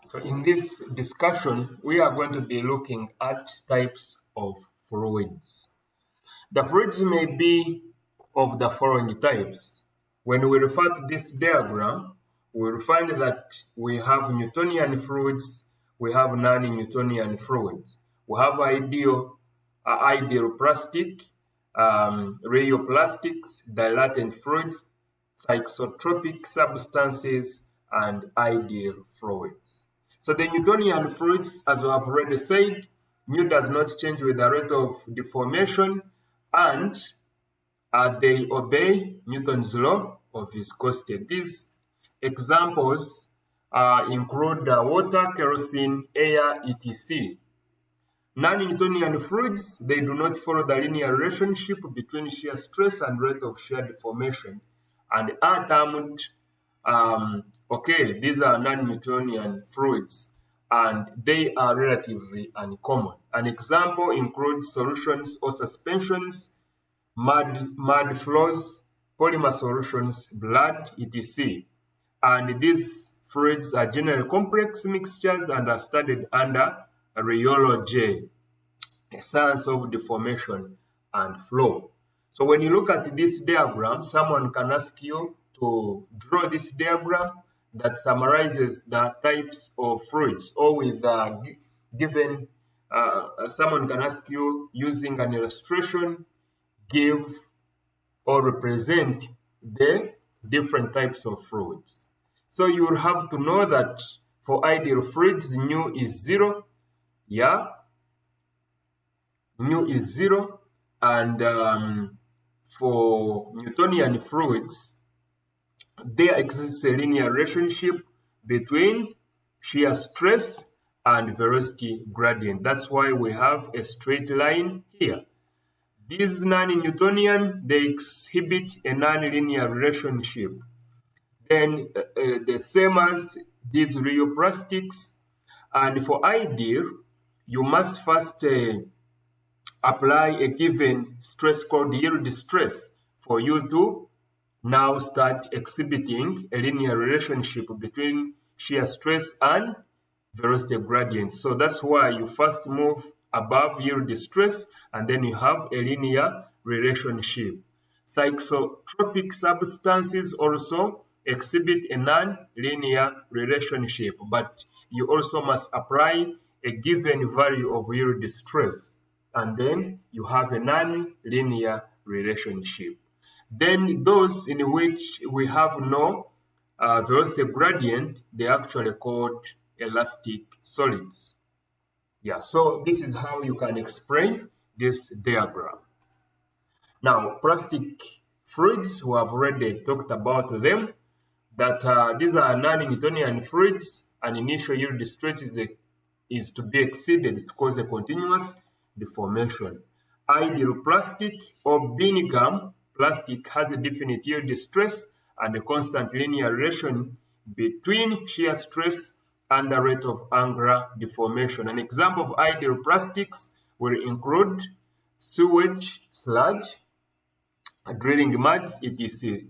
So in this discussion, we are going to be looking at types of fluids. The fluids may be of the following types. When we refer to this diagram, we will find that we have Newtonian fluids, we have non-Newtonian fluids. We have ideal plastic, rheoplastics, dilatant fluids, isotropic substances, and ideal fluids. So the Newtonian fluids, as we have already said, nu does not change with the rate of deformation, and they obey Newton's law of viscosity. These examples include water, kerosene, air, etc. Non-Newtonian fluids, they do not follow the linear relationship between shear stress and rate of shear deformation, and are termed, these are non-Newtonian fluids, and they are relatively uncommon. An example includes solutions or suspensions, mud flows, polymer solutions, blood, etc. And these fluids are generally complex mixtures and are studied under rheology, a science of deformation and flow. So when you look at this diagram, someone can ask you to draw this diagram that summarizes the types of fluids, or with given, someone can ask you using an illustration, give or represent the different types of fluids. So you will have to know that for ideal fluids, nu is 0, yeah, nu is 0, and for Newtonian fluids, there exists a linear relationship between shear stress and velocity gradient. That's why we have a straight line here. These non-Newtonian, they exhibit a non-linear relationship. Then the same as these rheoplastics. And for ideal, you must first apply a given stress called yield stress for you to now start exhibiting a linear relationship between shear stress and velocity gradient. So that's why you first move above yield stress, and then you have a linear relationship. Isotropic substances also exhibit a non-linear relationship, but you also must apply a given value of yield stress, and then you have a non-linear relationship. Then those in which we have no velocity gradient, they are actually called elastic solids. Yeah, so this is how you can explain this diagram. Now, plastic fluids, we have already talked about them, that these are non-Newtonian fluids, and initial yield stress is to be exceeded to cause a continuous deformation. Ideal plastic or bean gum plastic has a definite yield stress and a constant linear relation between shear stress and the rate of angular deformation. An example of ideal plastics will include sewage, sludge, drilling muds, etc.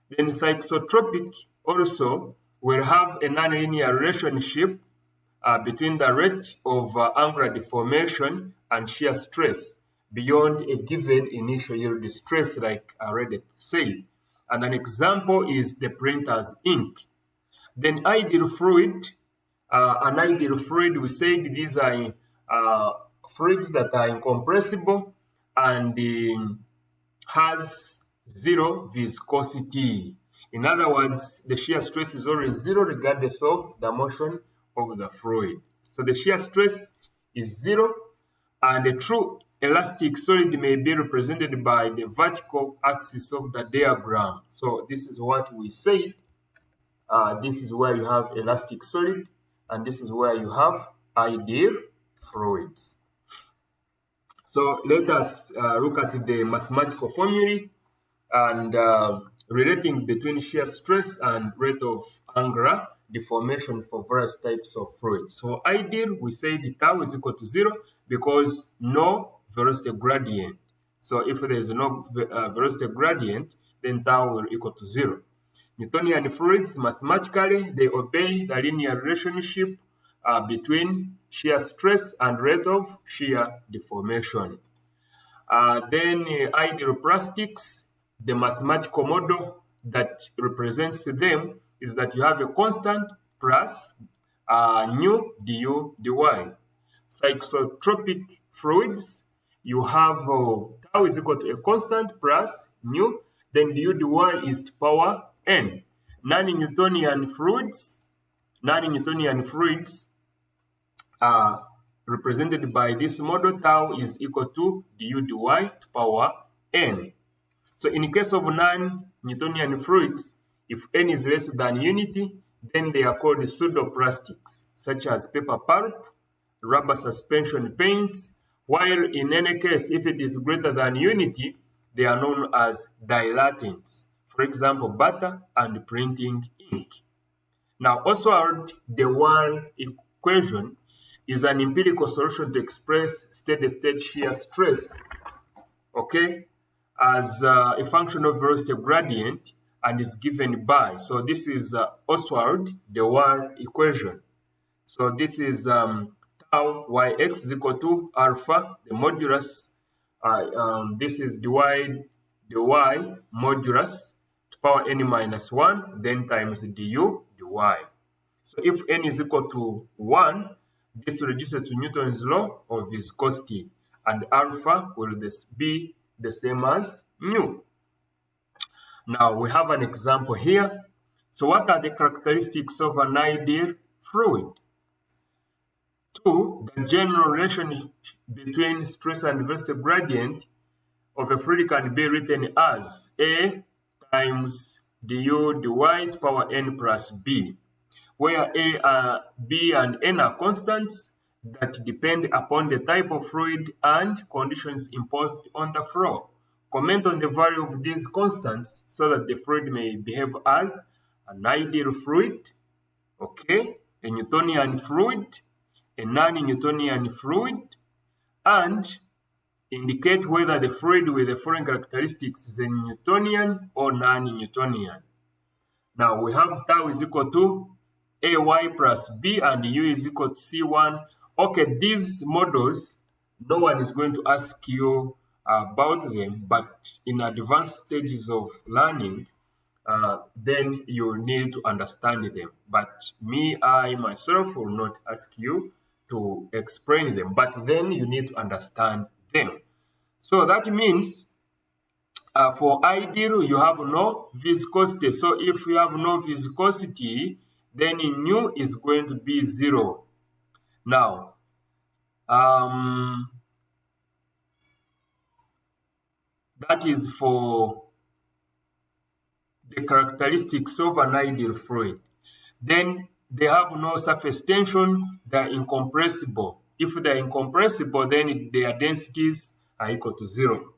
Then isotropic also will have a nonlinear relationship between the rate of angular deformation and shear stress beyond a given initial yield stress, like I already said. And an example is the printer's ink. Then ideal fluid, an ideal fluid, we said these are fluids that are incompressible and has zero viscosity. In other words, the shear stress is always zero regardless of the motion of the fluid. So the shear stress is zero, and a true elastic solid may be represented by the vertical axis of the diagram. So this is what we said. This is where you have elastic solid, and this is where you have ideal fluids. So let us look at the mathematical formulae and relating between shear stress and rate of angular deformation for various types of fluids. So ideal, we say the tau is equal to 0 because no velocity gradient. So if there is no velocity gradient, then tau will equal to 0. Newtonian fluids, mathematically, they obey the linear relationship between shear stress and rate of shear deformation. Then ideal plastics, the mathematical model that represents them is that you have a constant plus nu du dy. Isotropic fluids, you have tau is equal to a constant plus nu, then du dy is to power n. Non-Newtonian fluids are represented by this model. Tau is equal to du dy to power n. So in case of non-Newtonian fluids, if n is less than unity, then they are called pseudoplastics, such as paper pulp, rubber suspension paints, while in any case, if it is greater than unity, they are known as dilatants. For example, butter and printing ink. Now, Oswald de Waal equation is an empirical solution to express steady-state shear stress, okay, as a function of velocity gradient and is given by. So this is Oswald de Waal equation. So this is tau yx is equal to alpha, the modulus. This is dy modulus to power n minus 1, then times du dy. So if n is equal to 1, this reduces to Newton's law of viscosity, and alpha will be the same as mu. Now we have an example here. So what are the characteristics of an ideal fluid? 2. The general relation between stress and velocity gradient of a fluid can be written as A times du dy to power n plus b, where A, B, and n are constants that depend upon the type of fluid and conditions imposed on the flow. Comment on the value of these constants so that the fluid may behave as an ideal fluid, okay, a Newtonian fluid, a non-Newtonian fluid, and indicate whether the fluid with the following characteristics is a Newtonian or non-Newtonian. Now we have tau is equal to ay plus b and u is equal to c1. Okay, these models, no one is going to ask you about them, but in advanced stages of learning, then you need to understand them. But I myself will not ask you to explain them, but then you need to understand them. So that means for ideal, you have no viscosity. So if you have no viscosity, then nu is going to be 0. Now, that is for the characteristics of an ideal fluid. Then they have no surface tension, they are incompressible. If they are incompressible, then their densities are equal to 0.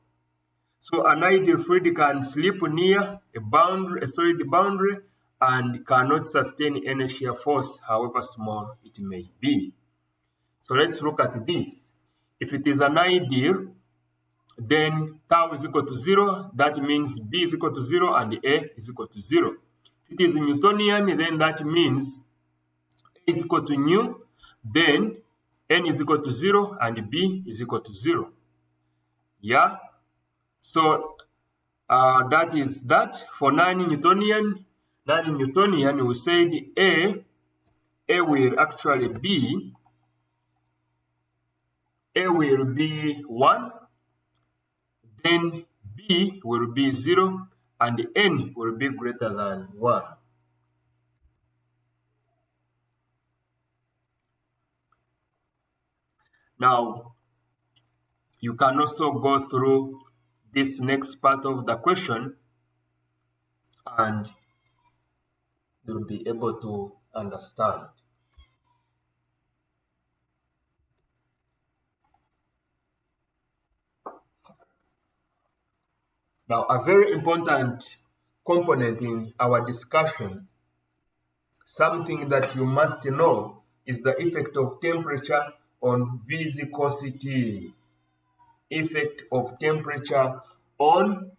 So an ideal fluid can slip near a solid boundary and cannot sustain any shear force, however small it may be. So let's look at this. If it is an ideal, then tau is equal to 0. That means B is equal to 0 and A is equal to 0. If it is Newtonian, then that means A is equal to nu, then N is equal to 0 and B is equal to 0. Yeah? So that is that. For non-Newtonian, we said A will actually be, A will be 1, then B will be 0, and N will be greater than 1. Now, you can also go through this next part of the question and you'll be able to understand. Now, a very important component in our discussion, something that you must know, is the effect of temperature on viscosity. Effect of temperature on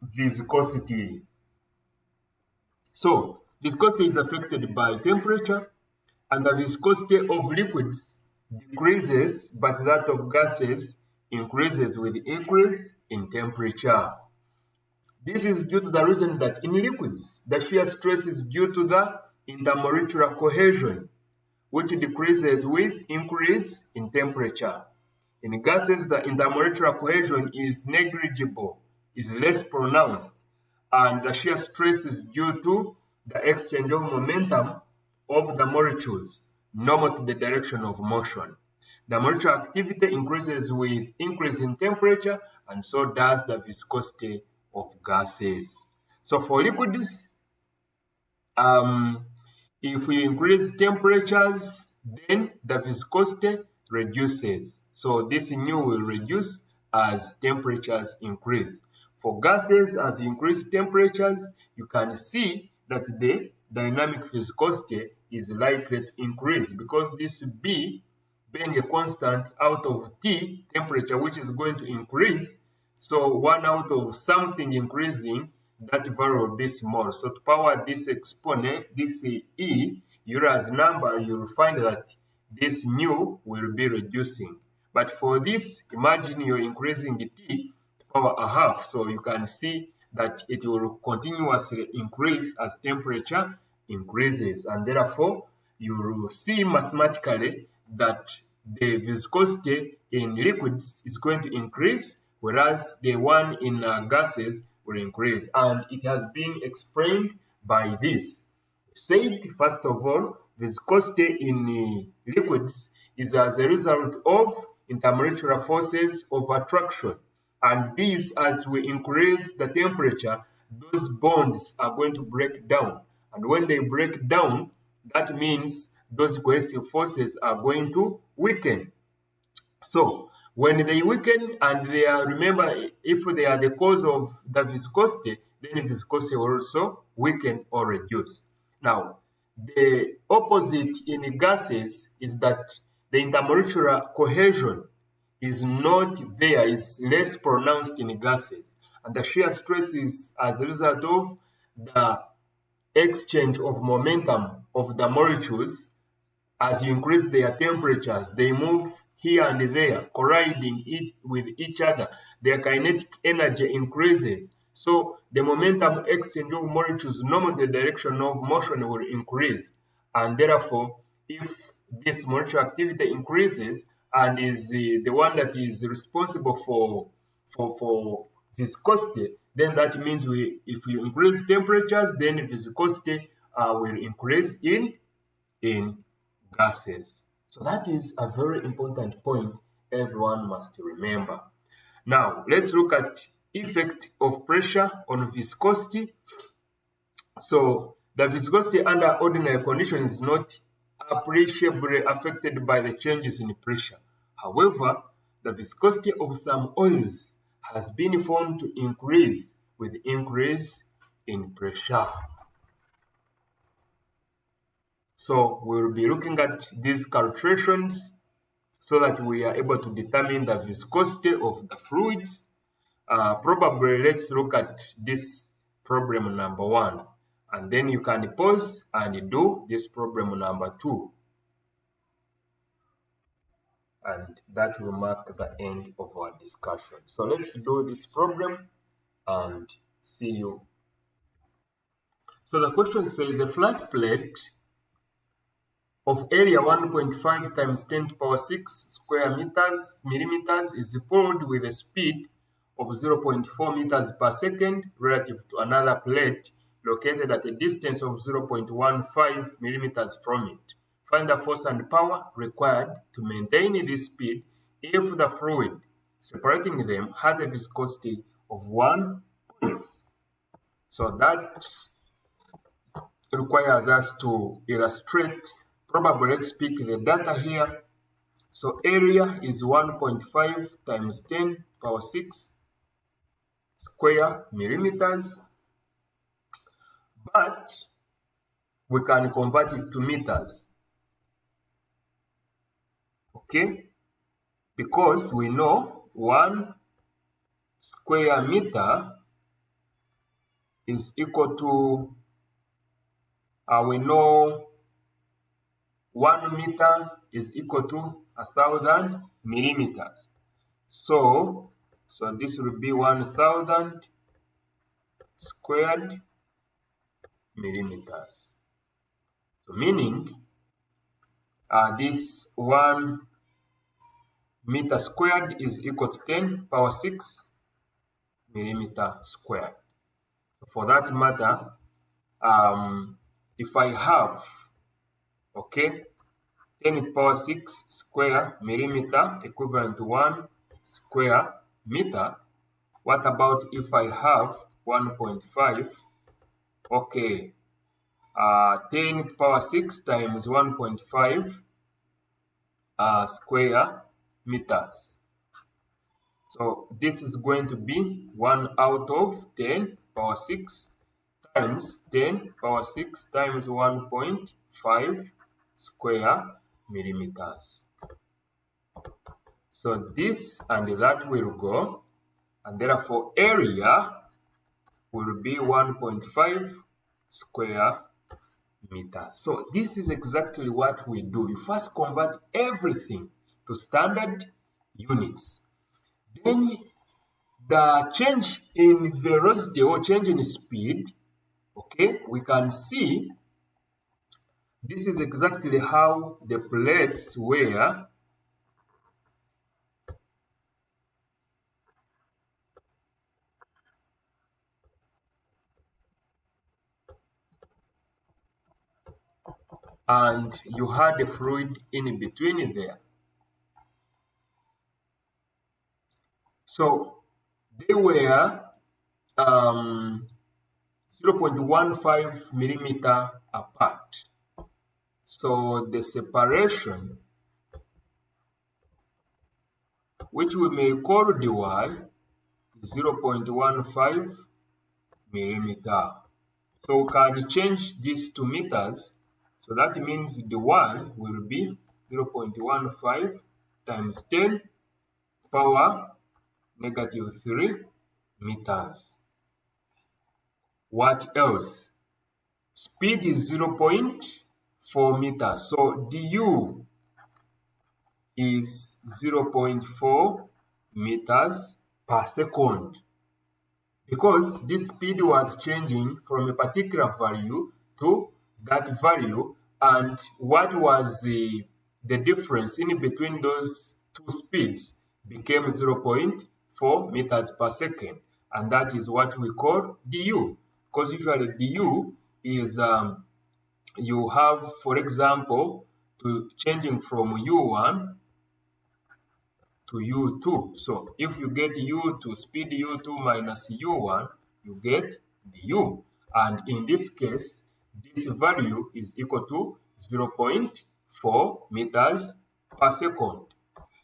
viscosity. So, viscosity is affected by temperature, And the viscosity of liquids decreases, but that of gases increases with increase in temperature. This is due to the reason that in liquids, the shear stress is due to the intermolecular cohesion, which decreases with increase in temperature. In gases, the intermolecular cohesion is negligible, is less pronounced, and the shear stress is due to the exchange of momentum of the molecules, normal to the direction of motion. The molecular activity increases with increase in temperature, and so does the viscosity of gases. So for liquids, if we increase temperatures, then the viscosity reduces. So this nu will reduce as temperatures increase. For gases, as you increase temperatures, you can see that the dynamic viscosity is likely to increase because this B being a constant out of T temperature, which is going to increase. So 1 out of something increasing, that value will be small. So to power this exponent, this E, Euler's number, you'll find that this nu will be reducing. But for this, imagine you're increasing the T to power a half. So you can see that it will continuously increase as temperature increases. And therefore, you will see mathematically that the viscosity in liquids is going to increase, whereas the one in gases will increase. And it has been explained by this. Said, first of all, viscosity in liquids is as a result of intermolecular forces of attraction. And these, as we increase the temperature, those bonds are going to break down. And when they break down, that means those cohesive forces are going to weaken. So when they weaken and they are, remember, if they are the cause of the viscosity, then the viscosity will also weaken or reduce. Now, the opposite in gases is that the intermolecular cohesion is not there, is less pronounced in gases. And the shear stress is as a result of the exchange of momentum of the molecules. As you increase their temperatures, they move here and there, colliding with each other. Their kinetic energy increases. So the momentum exchange of molecules, normally the direction of motion will increase. And therefore, if this molecular activity increases and is the one that is responsible for viscosity, then that means if we increase temperatures, then viscosity will increase in gases. So that is a very important point everyone must remember. Now, let's look at effect of pressure on viscosity. So the viscosity under ordinary conditions is not appreciably affected by the changes in pressure. However, the viscosity of some oils has been found to increase with increase in pressure. So we'll be looking at these calculations so that we are able to determine the viscosity of the fluids. Probably let's look at this problem number 1, and then you can pause and do this problem number 2. And that will mark the end of our discussion. So let's do this problem and see you. So the question says a flat plate of area 1.5 times 10 to the power 6 square millimeters is pulled with a speed of 0.4 meters per second relative to another plate located at a distance of 0.15 millimeters from it. Find the force and power required to maintain this speed if the fluid separating them has a viscosity of 1 point. So that requires us to illustrate. Probably let's pick the data here. So area is 1.5 times 10 to the power 6 square millimeters, but we can convert it to meters. Okay? Because we know 1 square meter is equal to, we know 1 meter is equal to 1,000 millimeters. So this will be 1,000 squared millimeters. So meaning this 1 meter squared is equal to 10 power 6 millimeter squared. So for that matter, if I have, okay, 10 power 6 square millimeter equivalent to 1 square meter, what about if I have 1.5? Okay, 10 power 6 times 1.5 square meters. So this is going to be 1 out of 10 power 6 times 10 power 6 times 1.5 square millimeters. So this and that will go, and therefore area will be 1.5 square meters. So this is exactly what we do. We first convert everything to standard units. Then the change in velocity or change in speed, okay, we can see this is exactly how the plates were and you had a fluid in between there. So they were 0.15 millimeter apart. So the separation, which we may call dy, is 0.15 millimeter. So we can change this to meters. So that means dy will be 0.15 times 10 power negative 3 meters. What else? Speed is 0.4 meters. So du is 0.4 meters per second, because this speed was changing from a particular value to that value, and what was the difference in between those two speeds became 0.4 meters per second, and that is what we call du, because usually du is you have, for example, to changing from u1 to u2. So if you get u2, speed u2 minus u1, you get du. And in this case, this value is equal to 0.4 meters per second.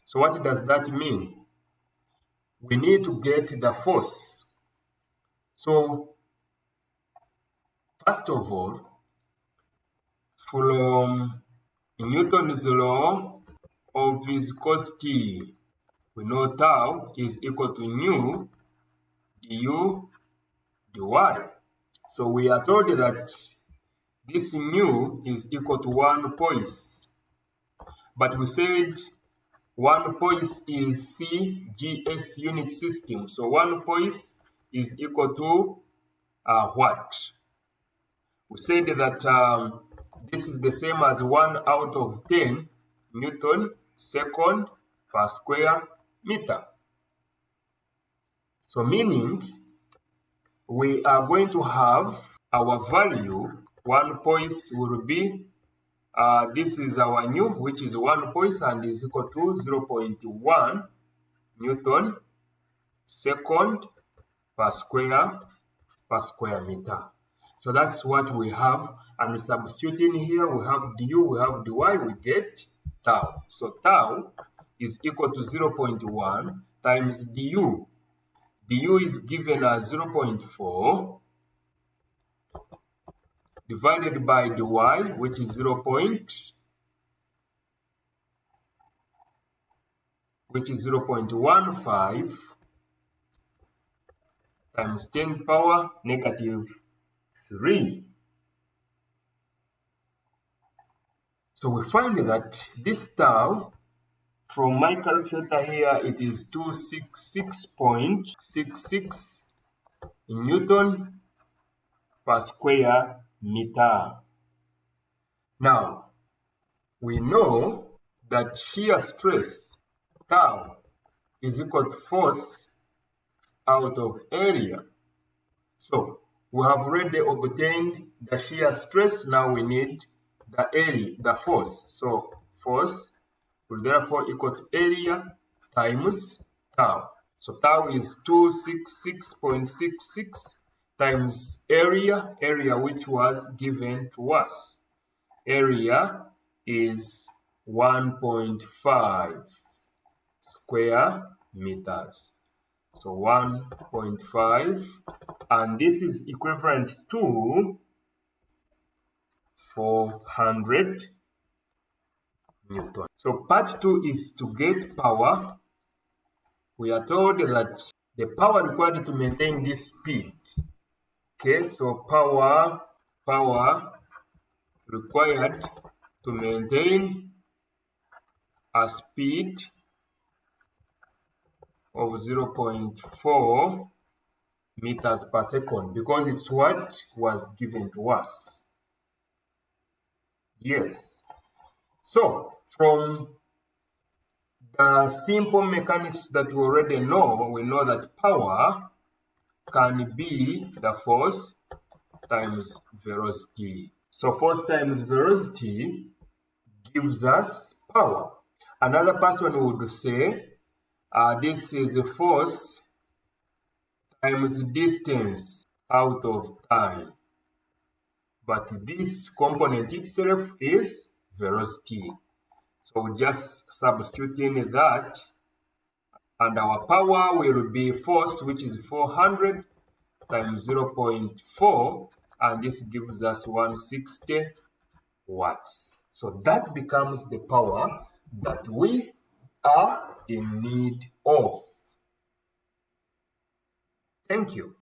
So what does that mean? We need to get the force. So first of all, from Newton's law of viscosity, we know tau is equal to nu du dy. So we are told that this nu is equal to 1 poise. But we said 1 poise is CGS unit system. So 1 poise is equal to what? We said that this is the same as 1 out of 10 Newton second per square meter. So meaning we are going to have our value, 1 poise will be, this is our nu, which is 1 poise and is equal to 0.1 Newton second per square meter. So that's what we have, and substituting here, we have du, we have dy, we get tau. So tau is equal to 0.1 times du. Du is given as 0.4 divided by dy, which is 0.15 times 10 power negative 3. So we find that this tau, from my calculator here, it is 266.66 Newton per square meter. Now, we know that shear stress, tau, is equal to force out of area. So, we have already obtained the shear stress. Now we need the area, the force. So, force will therefore equal to area times tau. So, tau is 266.66 times area which was given to us. Area is 1.5 square meters. So 1.5, and this is equivalent to 400 Newton. So part 2 is to get power. We are told that the power required to maintain this speed. Okay, so power required to maintain a speed of 0.4 meters per second, because it's what was given to us. Yes. So from the simple mechanics that we already know, we know that power can be the force times velocity. So force times velocity gives us power. Another person would say this is a force times distance out of time. But this component itself is velocity. So we just substitute in that, and our power will be force, which is 400 times 0.4, and this gives us 160 watts. So that becomes the power that we are in need of. Thank you.